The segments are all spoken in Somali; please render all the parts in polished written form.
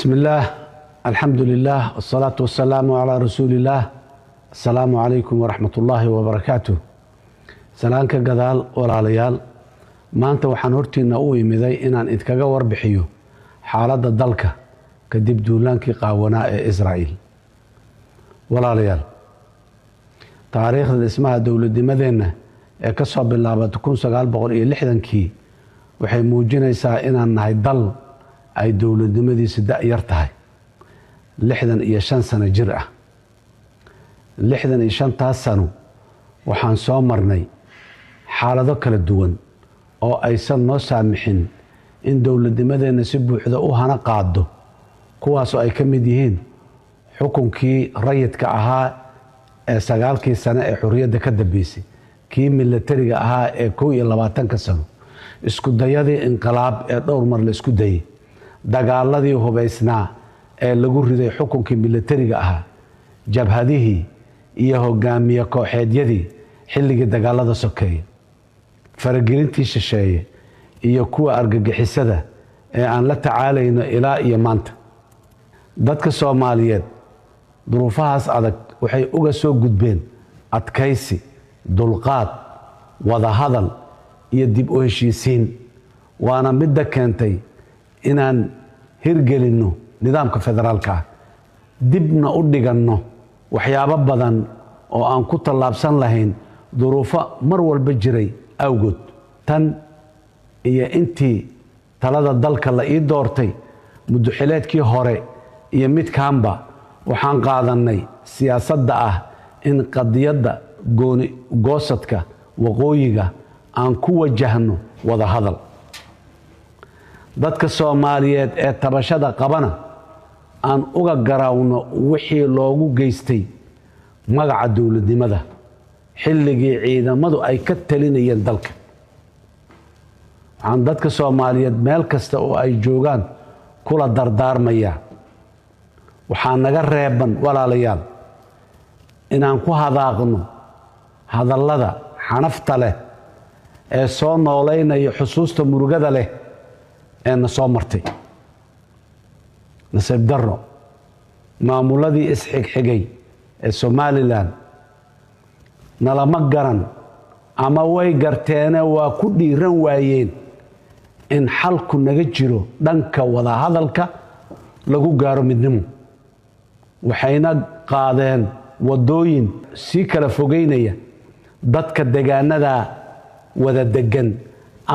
بسم الله الحمد لله والصلاة والسلام على رسول الله. السلام عليكم ورحمة الله وبركاته. سلامك قدال ولا ليال ما أنت وحنورتي نقوي مذي إن إنتكجا وربحيو حالة الدلكة كدب دولانك قاوناء إسرائيل ولا ليال تاريخ اسمها دولة مدينة كسب الله بتكون سجال بقول لحدا كي وحي موجينيسا إن نهاي ضل أي دولة دمدي سداء يرتهي لحدا إيشان سنة جرأة لحدا إيشان تاسانو وحان سومرني حالة كلا الدول أو أيسان نو سامحين إن دولة دمدي نسبو حدا هانا قادو كواسو أي كمديهين حكم كي ريت كأها سقال كي سنة حرية دكدبيسي كي ملتري أها كوي اللباتان كسنو اسكو دايادي انقلاب دور مر لاسكو داي dagaaladii hubaysnaa ee lagu riday xukunkii militariga ahaa jabhadihii iyo hogaamiye kooxeedyadii xilligii dagaalada sokeeye faragelintii shisheeye iyo kuwa argagixisada ee aan la tacaalayno ilaa iyo maanta dadka Soomaaliyeed duruufahaas adag waxay uga soo gudbeen adkaysi dulqaad wada hadal iyo dib u heshiisiin waana mid keentay inaan hirgelino nidaamka federaalka dibna u dhigano waxyaabo badan oo aan ku talaabsan lahayn duruufo mar walba jiray awgood tan iyo intii talada dalka la ii doortay mudaxileedkii hore iyo mid kaanba waxaan qaadanay siyaasadda ah in qadiyada gooni goosadka waqooyiga aan ku wajahno wada hadal dadka Soomaaliyeed ee tabashada qabana aan uga garaawno wixii loogu geystay magaca dawladnimada xilligii ciidamadu ay ka talinayeen dalka aan dadka Soomaaliyeed meel kasta oo ay joogaan kula dardaarmaya waxaan naga reeban walaalayaal inaan ku hadaaqno hadallada xanafta leh ee soo nooleynaya xusuusta murugada leh أنا صامرتي نسيب درو معمولدي إسحق حجي الصومالي لان نلا مجرن أما واي قرتنا وكودي روايين إن حلكو نججرو دنك ولا هذا الك لقو جارو مدنمو وحين قادين ودوين سيكلا فوقينية دتك الدجاجة دا وذا الدجن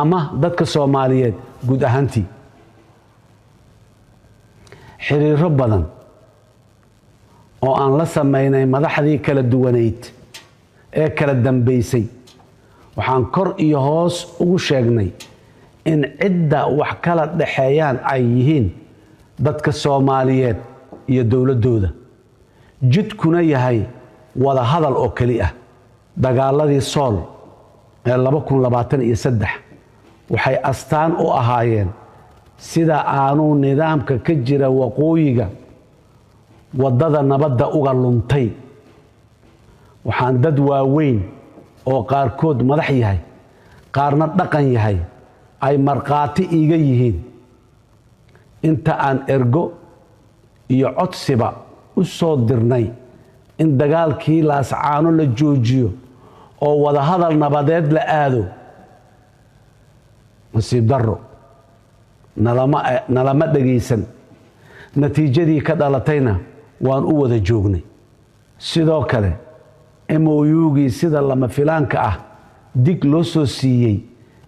أما دتك الصوماليات guud ahaantii xiriiro badan oo aan la sameynay madaxdii kala duwaneyd ee kala dambeysay waxaan kor iyo hoos ugu sheegnay in cidda wax kala dhaxeeyaan ay yihiin dadka Soomaaliyeed iyo dawladooda jidkuna yahay wada hadal oo kali ah dagaaladii Sool ee 2023 waxay astaan u ahaayeen sida aanu nidaamka ka jira waqooyiga wadada nabadda uga luntay waxaan dad waaweyn oo qaarkood madax yahay qaarna dhaqan yahay ay marqaati iiga yihiin inta aan ergo iyo codsiba u soo dirnay in dagaalkii laascaano la joojiyo oo wada hadal nabadeed la aado nasiib darro nalama dhageysan natiijadii ka dhalatayna waan u wada joognay sidoo kale MOU-gii sida lama filaanka ah dig loo soo siiyey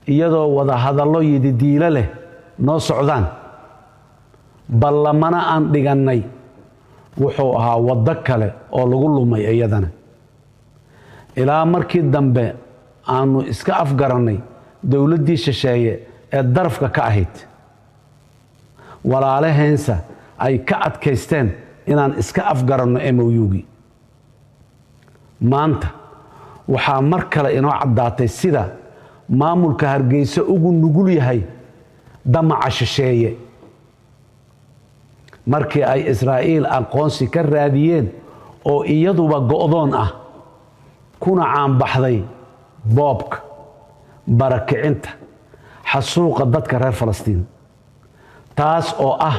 iyadoo wada hadallo yididiilo leh noo socdaan ballamana aan dhigannay wuxuu ahaa waddo kale oo lagu lumay iyadana ilaa markii dambe aanu iska afgarannay dawladdii shisheeye ee darafka ka ahayd walaalaheensa ay ka adkaysteen inaan iska afgaranno MOU-gii maanta waxaa mar kale inoo caddaatay sida maamulka Hargeysa ugu nugul yahay damaca shisheeye markii ay Israa'iil aqoonsi ka raadiyeen oo iyaduba go'doon ah kuna caanbaxday boobka barakicinta xasuuqa dadka reer Falastiin taas oo ah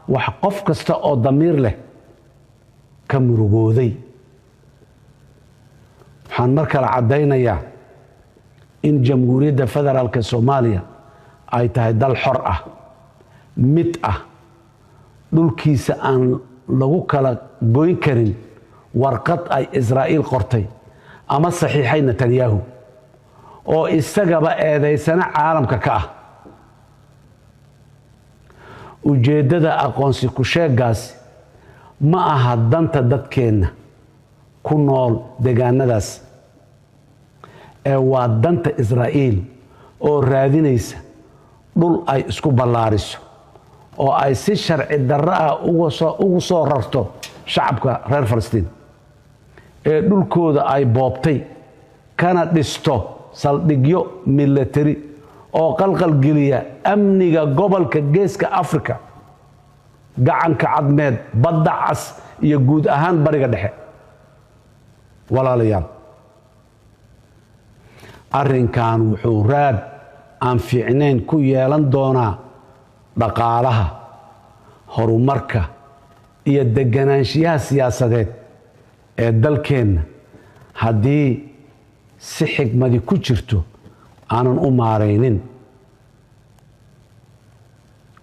wax qof kasta oo damiir leh ka murugooday. waxaan mar kale caddaynayaa in jamhuuriyadda federaalka Soomaaliya ay tahay dal xor ah, mid ah, dhulkiisa aan lagu kala goyn karin warqad ay Israa'iil qortay ama saxiixay Netanyahu oo isagaba eedaysana caalamka ka ah. ujeedada aqoonsi ku sheegaas ma aha danta dadkeena ku nool deegaanadaas ee waa danta Israa'iil oo raadinaysa dhul ay isku ballaariso oo ay si sharci darro ah ugu soo rarto shacabka reer Falastiin ee dhulkooda ay boobtay kana dhisto saldhigyo military oo qalqal geliya amniga gobolka geeska Afrika, gacanka cadmeed, badda cas iyo guud ahaan bariga dhexe. walaalayaal, arrinkan wuxuu raad aan fiicnayn ku yeelan doonaa dhaqaalaha, horumarka iyo deganaanshiyaha siyaasadeed ee dalkeenna haddii si xigmadi ku jirto aanan u maaraynin.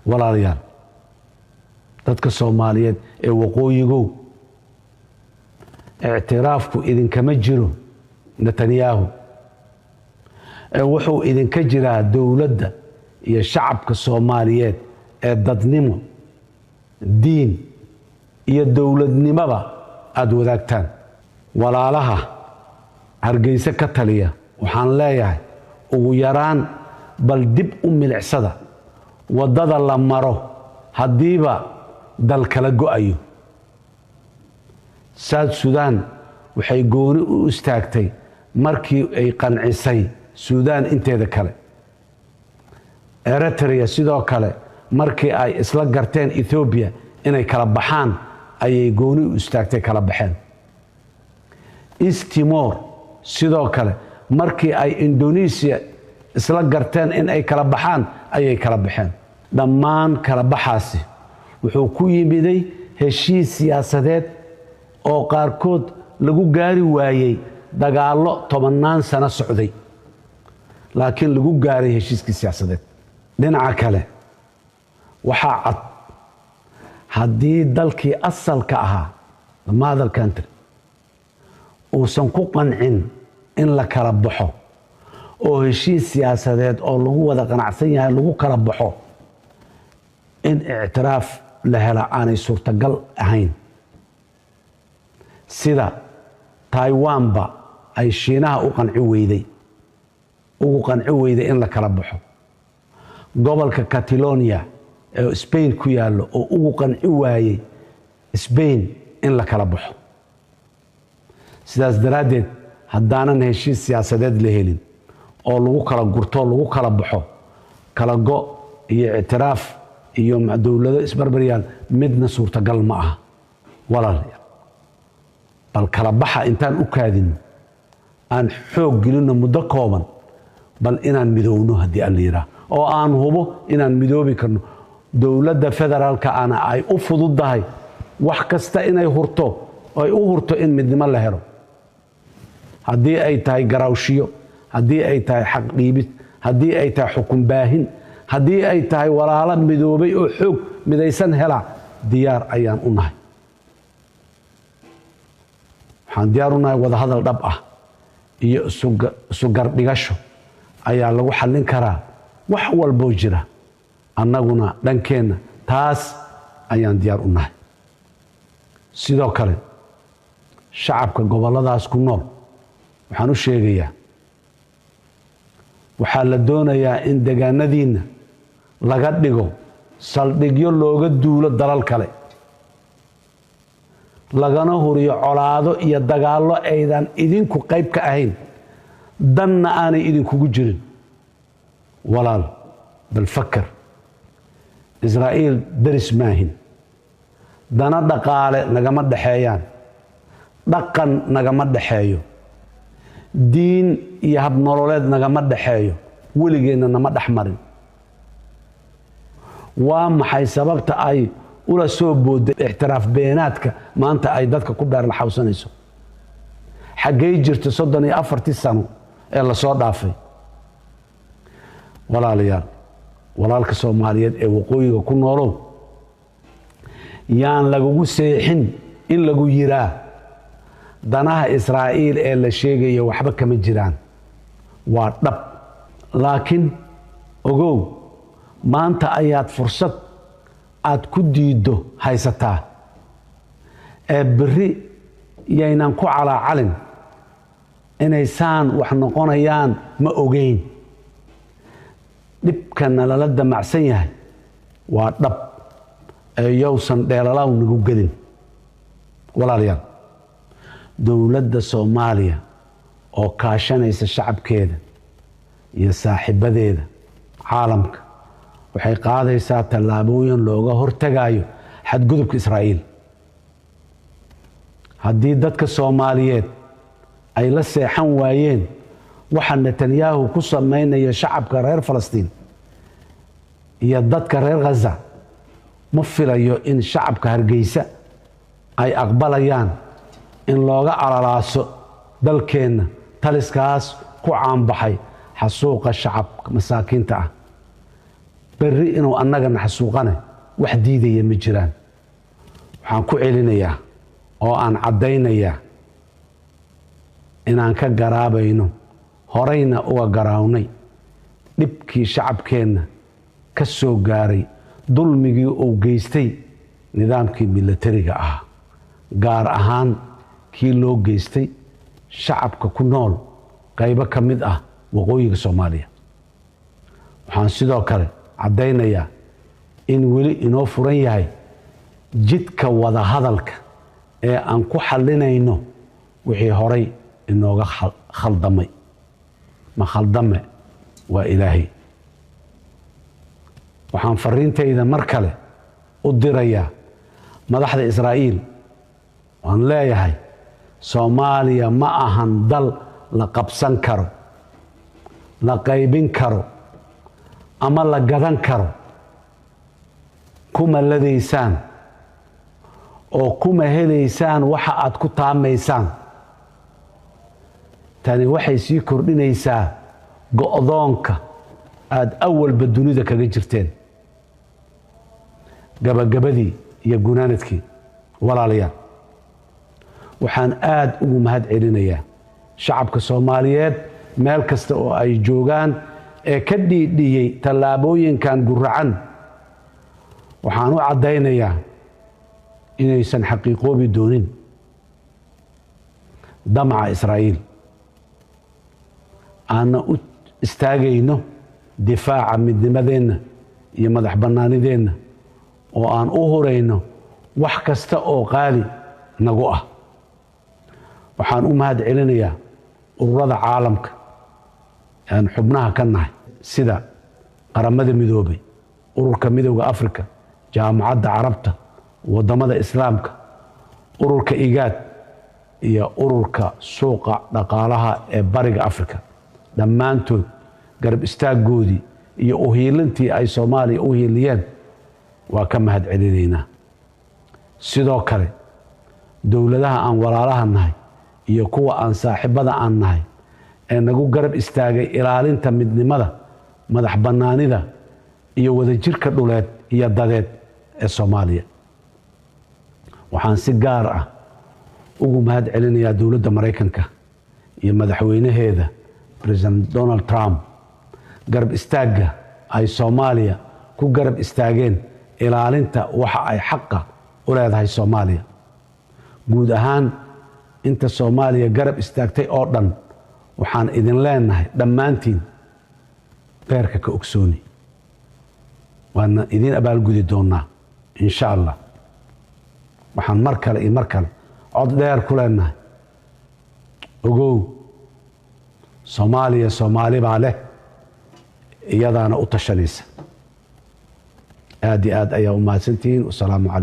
walaalayaal, dadka Soomaaliyeed ee waqooyigow, ictiraafku idinkama jiro Netanyahu, ee wuxuu idinka jiraa dowladda iyo shacabka Soomaaliyeed ee dadnimo, diin iyo dowladnimaba aad wadaagtaan. walaalaha Hargeysa ka taliya waxaan leeyahay ugu yaraan bal dib u milicsada wadada la maro hadiiba dal kala go'ayo. South Sudan waxay gooni u istaagtay markii ay qancisay Sudan inteeda kale. Eritrea sidoo kale markii ay isla garteen Ethiopia inay kala baxaan ayay gooni u istaagtay kala baxeen. East Timor sidoo kale markii ay Indonesia isla garteen in ay kala baxaan ayay kala baxeen. dhammaan kala baxaasi wuxuu ku yimiday heshiis siyaasadeed oo qaarkood lagu gaari waayay dagaallo 10 sano socday, laakiin lagu gaaray heshiiskii siyaasadeed. dhinaca kale waxaa cad haddii dalkii asalka ahaa the mother country uusan ku qancin in la kala baxo oo heshiis siyaasadeed oo lagu wada qanacsan yahay lagu kala baxo, in ictiraaf la hela aanay suurtagal ahayn. sida Taiwanba ay Shiinaha ugu qanci weyday in la kala baxo, gobolka Catalonia ee Spain ku yaalo oo ugu qanci waayay Spain in la kala baxo. sidaas daraadeed haddaanan heshiis siyaasadeed la helin oo lagu kala gurto lagu kala baxo, kala go iyo ictiraaf iyo dowlado isbarbariyaan midna suurtagal ma aha. walaalayaal, bal kala baxa intaan u kaadin aan xoog gelino muddo kooban, bal inaan midowno haddii aan liiraa oo aan hubo inaan midoobi karno. dowladda federaalka ana ay u fududahay wax kasta inay hurto oo ay u hurto in midnimo la helo, haddii ay tahay garaawshiyo, haddii ay tahay xaq dhiibid, haddii ay tahay xukun baahin, haddii ay tahay walaalo midoobay oo xoog midaysan hela, diyaar ayaan u nahay. waxaan diyaar u nahay wada hadal dhab ah iyo isu gardhigasho ayaa lagu xallin karaa wax walboo jira. annaguna dhankeenna taas ayaan diyaar u nahay. sidoo kale shacabka goboladaas ku nool waxaan u sheegayaa, waxaa la doonayaa in deegaanadiina laga dhigo saldhigyo looga duulo dalal kale, lagana huriyo colaado iyo dagaallo aydan idinku qayb ka ahayn, danna aanay idinkugu jirin. walaal, bal fakar, Israa'iil daris maahin, dana dhaqaale nagama dhaxeeyaan, dhaqan nagama dhaxeeyo, diin iyo hab nololeed nagama dhaxeeyo, weligeena nama dhaxmarin. waa maxay sababta ay ula soo booday ixtiraaf beenaadka maanta ay dadka ku dheer la xawsanayso xaggay jirto 34 sano ee la soo dhaafay walaalayaal walaalka Soomaaliyeed ee waqooyiga ku noolow yaan lagu seexin in lagu yiraa danaha Israa'iil ee la sheegayo waxba kama jiraan waa dhab laakiin ogow maanta ayaad fursad aad ku diido haysataa ee bari yaynan ku calaacalin inay saan wax noqonayaan ma ogeyn dhibkana lala damacsan yahay waa dhab ee yowsan dheelalaw nagu gelin walaalayaal dowladda Soomaaliya oo kaashanaysa shacabkeeda iyo saaxiibadeeda caalamka waxay qaadaysaa tallaabooyin looga hortagayo xadgudubka Israa'iil haddii dadka Soomaaliyeed ay la seexan waayeen waxa Netanyahu ku sameynaya shacabka reer Falastiin iyo dadka reer Gaza ma filayo in shacabka Hargeysa ay aqbalayaan in looga alalaaso dalkeena taliskaas ku caanbaxay xasuuqa shacabka masaakiinta ah bari inuu annaga xasuuqana wax diidaya ma jiraan waxaan ku celinayaa oo aan cadeynayaa inaan ka garaabayno horeyna uga garaawnay dhibkii shacabkeena ka soo gaaray dulmigii uu geystay nidaamkii militariga ah gaar ahaan kii loo geystay shacabka ku nool qaybo ka mid ah waqooyiga Soomaaliya waxaan sidoo kale cadeynayaa in weli inoo furan yahay jidka wada hadalka ee aan ku xalinayno wixii horay inooga khaldamay ma khaldame waa Ilaahay waxaan fariintayda mar kale u dirayaa madaxda Israa'iil waan leeyahay Soomaaliya ma ahan dal la qabsan karo la qaybin karo ama la gadan karo kuma ladaysaan oo kuma helaysaan waxa aad ku taamaysaan tani waxay sii kordhinaysaa go'doonka aad awalba dunida kaga jirteen gabagabadii iyo gunaanadkii walaalayaal waxaan aad ugu mahad celinayaa shacabka Soomaaliyeed meel kasta oo ay joogaan ee ka dhiidhiyay tallaabooyinkan guracan waxaan u cadeynayaa inaysan xaqiiqoobi doonin damaca Israa'iil aana u istaagayno difaaca midnimadeenna iyo madax bannaanideenna oo aan u horeyno wax kasta oo qaali nagu ah waxaan u mahad celinayaa ururada caalamka aan xubnaha ka nahay sida qaramada midoobay ururka midowga Afrika jaamacadda Carabta wadamada Islaamka ururka IGAD iyo ururka suuqa dhaqaalaha ee bariga Afrika dhammaantood garab istaagoodii iyo u hiilintii ay Soomaaliya u hiiliyeen waa ka mahad celinaynaa sidoo kale dowladaha aan walaalaha nahay iyo kuwa aan saaxiibada aan nahay ee nagu garab istaagay ilaalinta midnimada madax bannaanida iyo wadajirka dhuleed iyo dadeed ee Soomaaliya waxaan si gaar ah ugu mahad celinayaa dowladda Mareykanka iyo madaxweynaheeda President Donald Trump garab istaaga ay Soomaaliya ku garab istaageen ilaalinta waxa ay xaqa u leedahay Soomaaliya guud ahaan inta Soomaaliya garab istaagtay oo dhan waxaan idin leenahay dhammaantiin beerka ka ogsooni waana idin abaalgudi doonaa insha Allah waxaan mar kale cod dheer ku leenahay ogow Soomaaliya Soomaali baa leh iyadaana u tashanaysa aad iyo aad ayaa u mahadsantihiin. Wassalaamu calaykum.